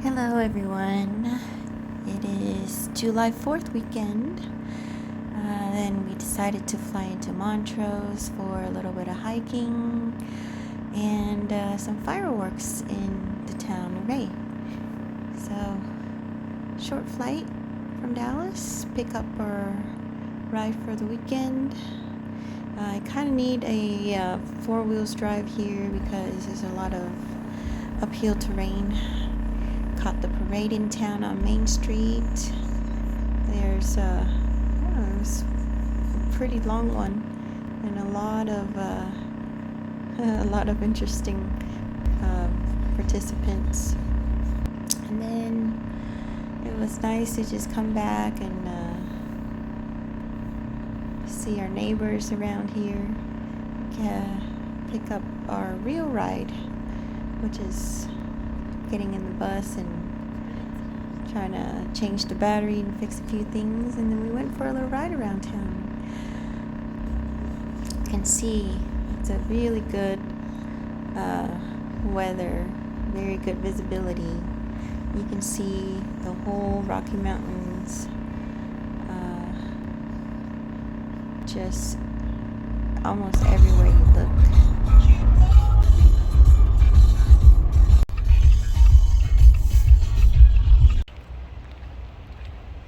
Hello everyone. It is July 4th weekend. Then we decided to fly into Montrose for a little bit of hiking and some fireworks in the town of Ray. So, short flight from Dallas, pick up our ride for the weekend. I kind of need a four-wheels drive here because there's a lot of uphill terrain. Caught the parade in town on Main Street. There's a pretty long one and a lot of interesting participants. And then it was nice to just come back and see our neighbors around here. Pick up our real ride, which is getting in the bus and trying to change the battery and fix a few things, and then we went for a little ride around town. You can see it's a really good weather, very good visibility. You can see the whole Rocky Mountains, just almost everywhere you look.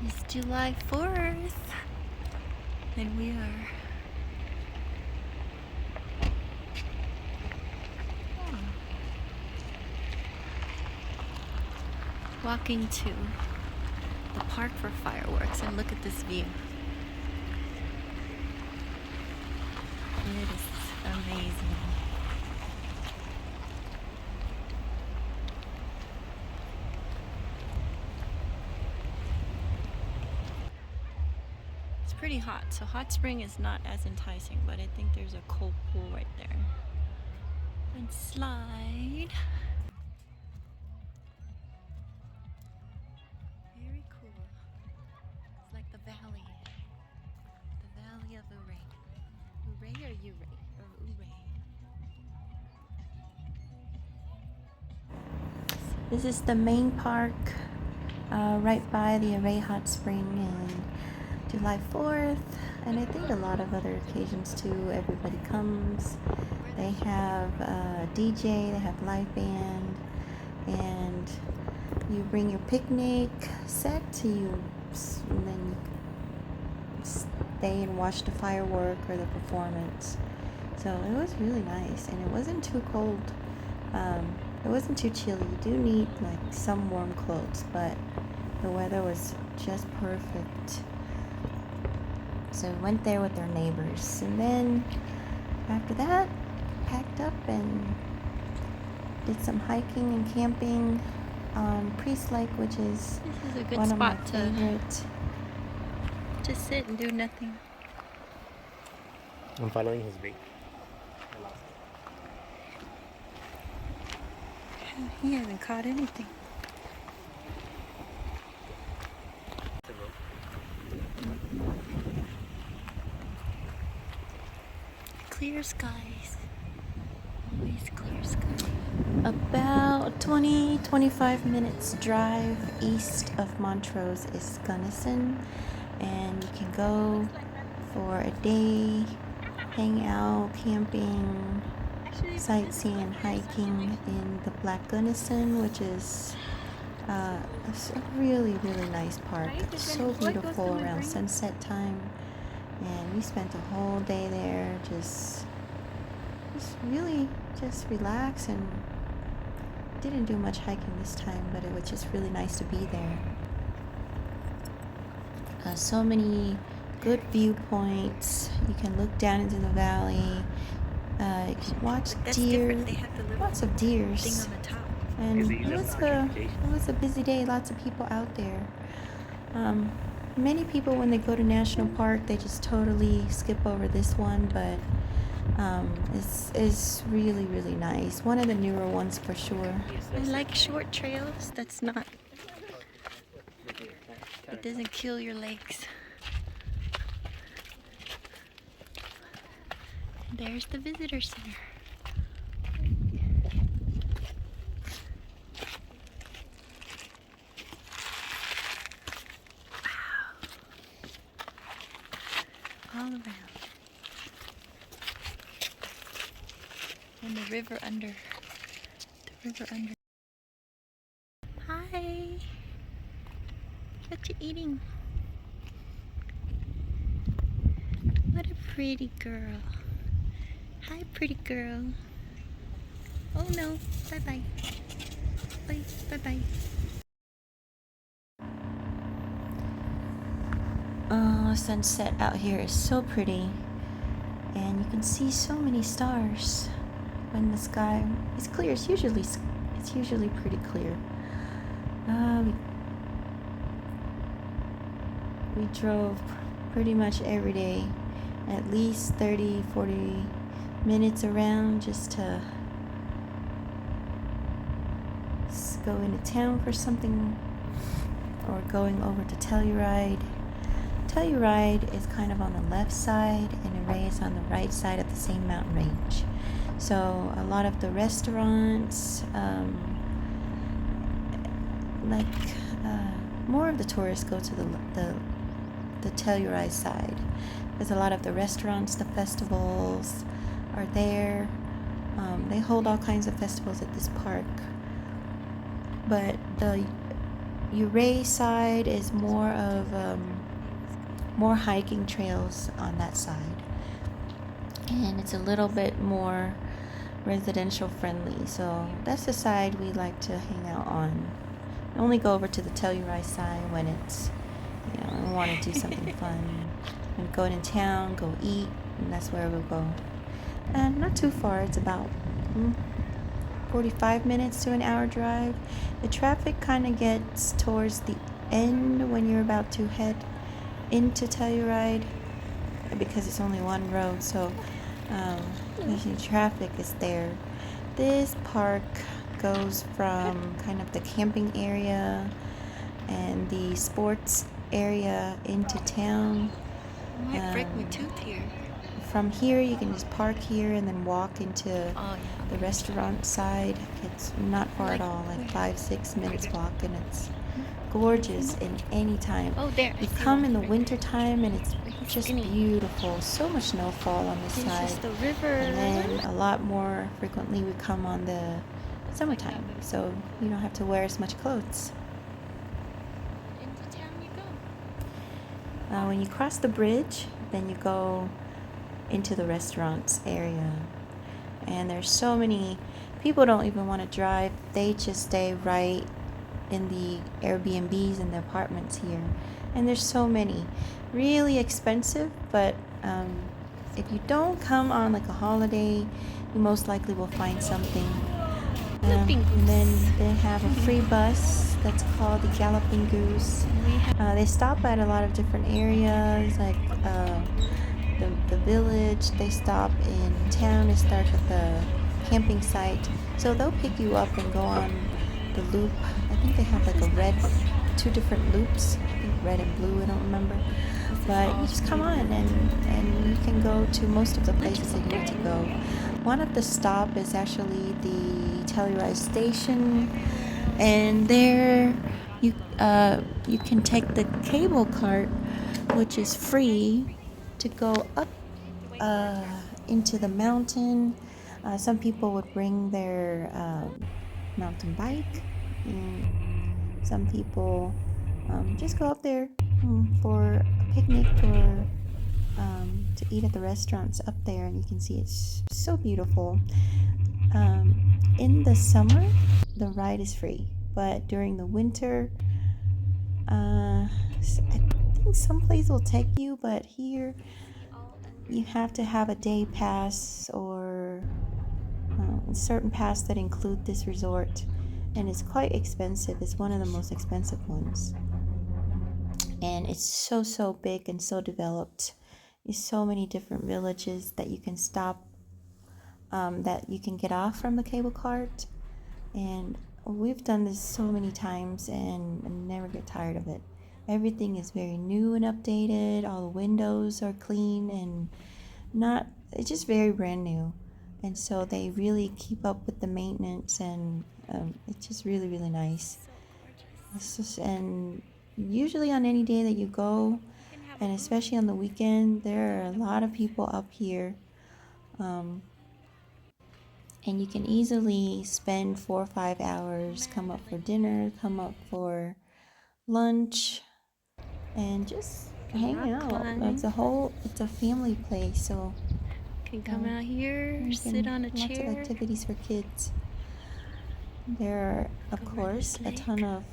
It's July 4th, and we are walking to the park for fireworks, and look at this view. It is amazing. It's pretty hot, so hot spring is not as enticing, but I think there's a cold pool right there. And slide. Very cool. It's like the valley of Ouray. Ouray or Ouray? Or Ouray? This is the main park, right by the Ouray Hot Spring, and July 4th, and I think a lot of other occasions too. Everybody comes. They have a DJ, they have live band, and you bring your picnic set and then you stay and watch the firework or the performance. So it was really nice, and it wasn't too cold. It wasn't too chilly. You do need like some warm clothes, but the weather was just perfect. So we went there with our neighbors, and then after that packed up and did some hiking and camping on Priest Lake, which is a good one of my spot to favorite. just sit and do nothing. I'm following his bait. He hasn't caught anything. Clear skies. Always clear skies. About 20-25 minutes drive east of Montrose is Gunnison, and you can go for a day, hang out, camping, sightseeing, hiking in the Black Gunnison, which is a really nice park. It's so beautiful around sunset time, and we spent a whole day there just really just relax, and didn't do much hiking this time, but it was just really nice to be there. So many good viewpoints. You can look down into the valley. You can watch deer. They have the little Lots of deers. thing on the top. And it was a busy day. Lots of people out there. Many people, when they go to national park, they just totally skip over this one, but it's really nice. One of the newer ones for sure. I like short trails. It doesn't kill your legs. And there's the visitor center. all around. And the river under. The river under. Hi. What you eating? What a pretty girl. Hi, pretty girl. Oh no. Bye-bye. Bye. Bye-bye. Oh, sunset out here is so pretty, and you can see so many stars when the sky is clear. It's usually pretty clear. We drove pretty much every day, at least 30-40 minutes around, just to go into town for something, or going over to Telluride. Telluride is kind of on the left side, and Array is on the right side of the same mountain range. So a lot of the restaurants, more of the tourists go to the Telluride side, because a lot of the restaurants, the festivals are there. They hold all kinds of festivals at this park, but the Ouray side is more of more hiking trails on that side, and it's a little bit more residential friendly, so that's the side we like to hang out on. I only go over to the Telluride side when it's, I want to do something fun and go into town, go eat, and that's where we'll go. And not too far, it's about 45 minutes to an hour drive. The traffic kind of gets towards the end when you're about to head into Telluride, because it's only one road, so usually traffic is there. This park goes from kind of the camping area and the sports area into town. I might break my tooth here. From here you can just park here and then walk into the restaurant side. It's not far at all, like 5-6 minutes walk, and it's gorgeous in any time. Oh, there. You come in the winter time and it's just beautiful. So much snowfall on this side. This is the river. And then a lot more frequently we come on the summertime, so you don't have to wear as much clothes. Into town you go. When you cross the bridge, then you go into the restaurants area, and there's so many people don't even want to drive. They just stay right in the Airbnbs and the apartments here, and there's so many. Really expensive, but if you don't come on like a holiday, you most likely will find something. And then they have a free bus that's called the Galloping Goose. They stop at a lot of different areas, like the village. They stop in town. They start at the camping site, so they'll pick you up and go on the loop. I think they have like two different loops, I think red and blue, I don't remember, but you just come on and you can go to most of the places that you need to go. One of the stop is actually the Telluride station, and there you can take the cable cart, which is free, to go up into the mountain. Some people would bring their mountain bike, and some people just go up there for a picnic, or to eat at the restaurants up there, and you can see it's so beautiful. In the summer the ride is free, but during the winter I think some place will take you, but here you have to have a day pass, or a certain pass that include this resort, and it's quite expensive. It's one of the most expensive ones, and it's so big and so developed. There's so many different villages that you can stop, that you can get off from the cable cart, and we've done this so many times and never get tired of it. Everything is very new and updated. All the windows are clean and it's just very brand new, and so they really keep up with the maintenance, and it's just really nice. And usually on any day that you go, and especially on the weekend, there are a lot of people up here. And you can easily spend 4 or 5 hours, come up for dinner, come up for lunch, and just hang out. It's a family place, so Can come out here, sit on a lots of chair. activities for kids. There are, of Go course, ride a this ton of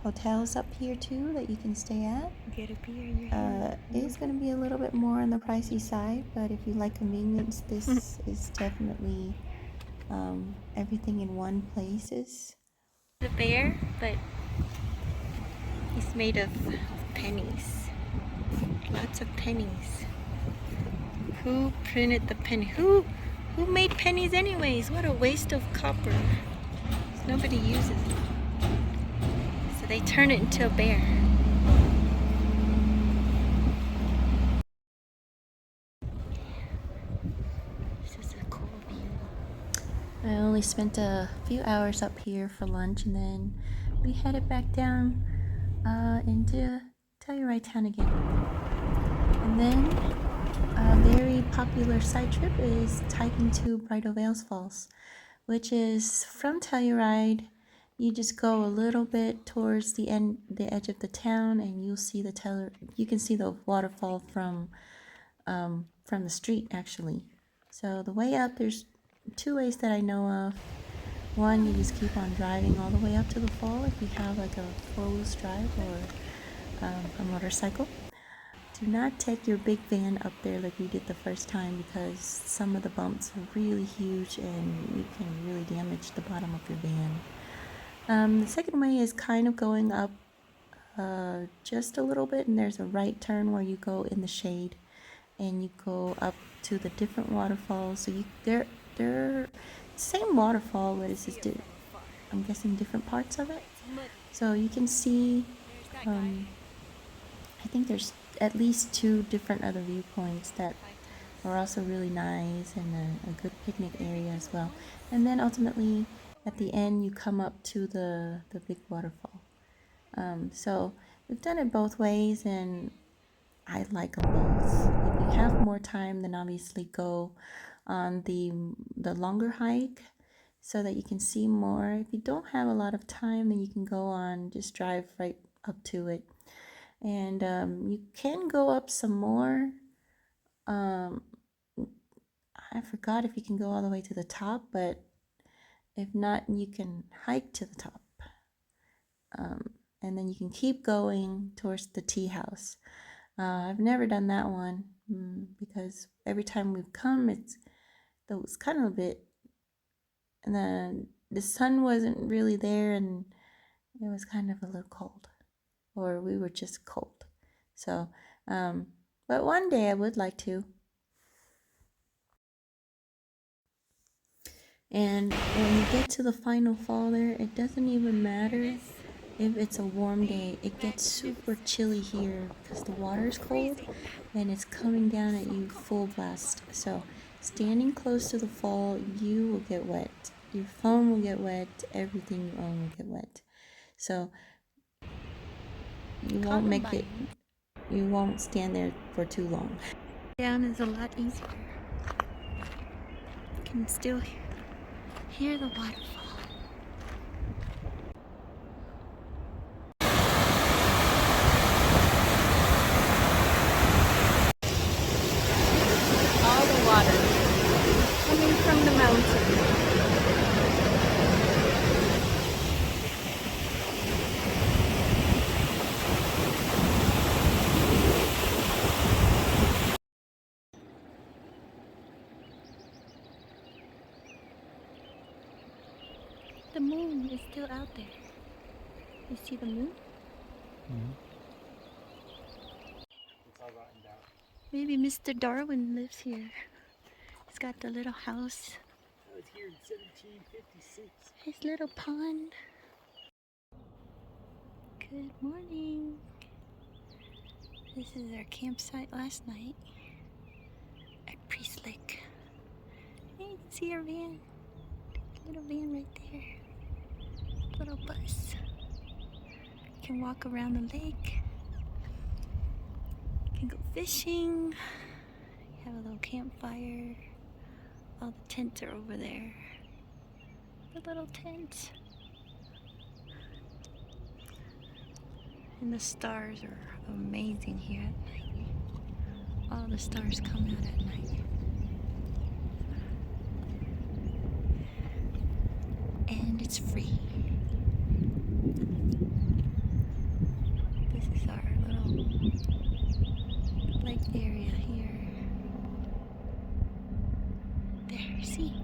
hotels up here too that you can stay at. Get a beer in your hand. It's going to be a little bit more on the pricey side, but if you like convenience, this is definitely everything in one place. The bear, but he's made of pennies. Lots of pennies. Who printed the penny? Who made pennies anyways? What a waste of copper. Nobody uses it. So they turn it into a bear. This is a cool view. I only spent a few hours up here for lunch, and then we headed back down into Telluride town again. And then a very popular side trip is hiking to Bridal Veils Falls, which is from Telluride. You just go a little bit towards the edge of the town, and you'll see you can see the waterfall from the street actually. So the way up, there's 2 ways that I know of. One, you just keep on driving all the way up to the fall if you have like a 4-wheel drive or a motorcycle. Do not take your big van up there like we did the first time, because some of the bumps are really huge and you can really damage the bottom of your van. The second way is kind of going up just a little bit, and there's a right turn where you go in the shade and you go up to the different waterfalls. So they're same waterfall, but it's just I'm guessing different parts of it. So you can see I think there's at least 2 different other viewpoints that are also really nice, and a good picnic area as well. And then ultimately at the end you come up to the big waterfall. So we've done it both ways, and I like them both. If you have more time, then obviously go on the longer hike so that you can see more. If you don't have a lot of time, then you can go on, just drive right up to it. And you can go up some more. I forgot if you can go all the way to the top, but if not, you can hike to the top. And then you can keep going towards the tea house. I've never done that one because every time we've come, it was kind of a bit, and the sun wasn't really there, and it was kind of a little cold, or we were just cold. So, but one day I would like to. And when you get to the final fall there, it doesn't even matter if it's a warm day. It gets super chilly here because the water is cold and it's coming down at you full blast. So standing close to the fall, you will get wet. Your phone will get wet. Everything you own will get wet. So you won't make it. You won't stand there for too long. Down is a lot easier. You can still hear the waterfall. All the water coming from the mountain. The moon is still out there. You see the moon? Mm-hmm. Maybe Mr. Darwin lives here. He's got the little house. I was here in 1756. His little pond. Good morning. This is our campsite last night at Priest Lake. Hey, you can see our van. Little van right there. Little bus. You can walk around the lake. can go fishing. Have a little campfire. All the tents are over there. The little tents. And the stars are amazing here at night. All the stars come out at night. And it's free. This is our little lake area here. There, see?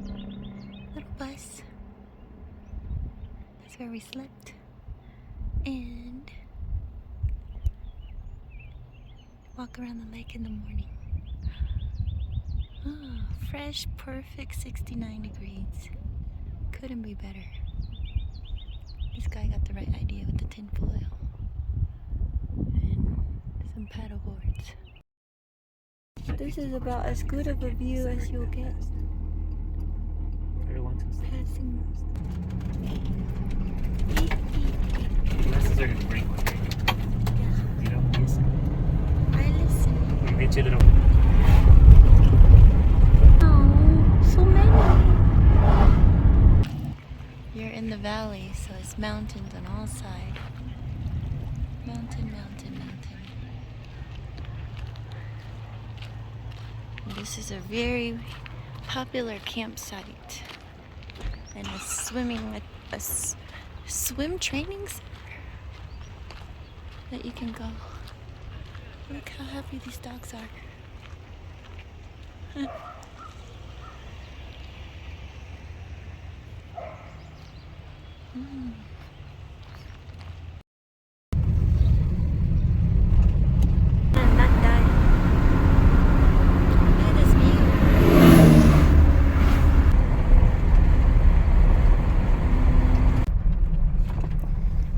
Little bus. That's where we slept. And walk around the lake in the morning. Oh, fresh, perfect 69 degrees. Couldn't be better. This guy got the right idea with the tinfoil and some paddle boards. This is about as good of a view as you'll get. Passing. Glasses are gonna break one day. You don't listen. I listen. You hit your little. Oh, so many. You're in the valley, so it's mountains on all sides. Mountain, mountain, mountain. And this is a very popular campsite. And a swimming with a swim training center that you can go. Look how happy these dogs are. I'm not dying. Look at this view.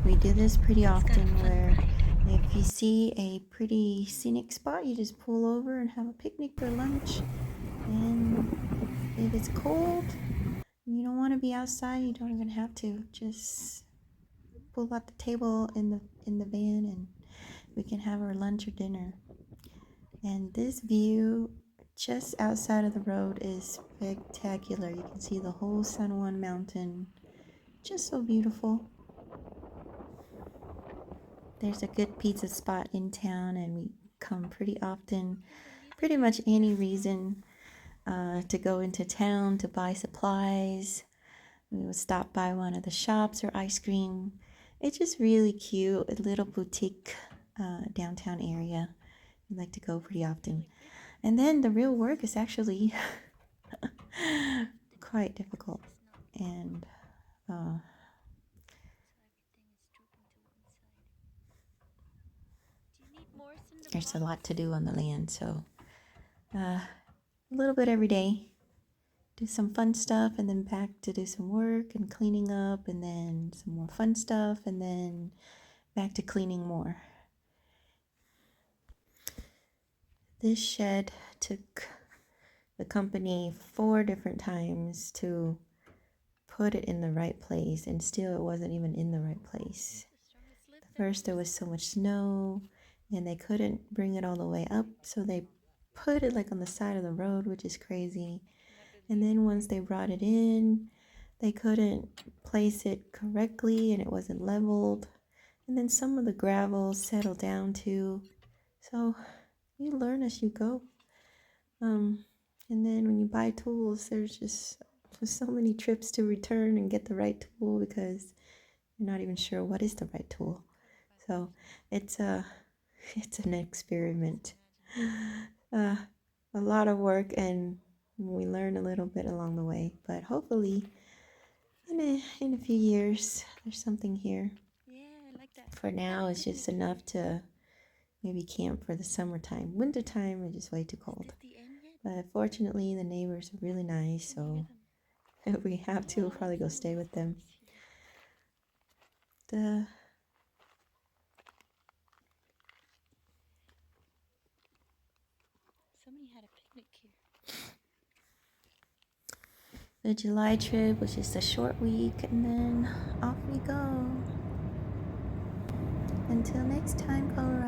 We do this pretty often fun where ride. if you see a pretty scenic spot, you just pull over and have a picnic or lunch. And if it's cold, you don't want to be outside, you don't even have to. Just pull out the table in the van and we can have our lunch or dinner. And this view just outside of the road is spectacular. You can see the whole San Juan Mountain. Just so beautiful. There's a good pizza spot in town and we come pretty often. Pretty much any reason to go into town to buy supplies. We would stop by one of the shops or ice cream. It's just really cute, a little boutique downtown area. We like to go pretty often. And then the real work is actually quite difficult. And there's a lot to do on the land, so a little bit every day. Do some fun stuff and then back to do some work and cleaning up and then some more fun stuff and then back to cleaning more. This shed took the company 4 different times to put it in the right place, and still it wasn't even in the right place. First there was so much snow and they couldn't bring it all the way up, so they put it like on the side of the road, which is crazy. And then once they brought it in, they couldn't place it correctly and it wasn't leveled. And then some of the gravel settled down too. So you learn as you go. And then when you buy tools, there's so many trips to return and get the right tool because you're not even sure what is the right tool. So it's an experiment. A lot of work, and we learn a little bit along the way. But hopefully, in a few years, there's something here. Yeah, I like that. For now, it's just enough to maybe camp for the summertime. Wintertime is just way too cold. At the end yet? But fortunately, the neighbors are really nice, so if we have to, we'll probably go stay with them. Somebody had a picnic here. The July trip was just a short week, and then off we go. Until next time, Colorado.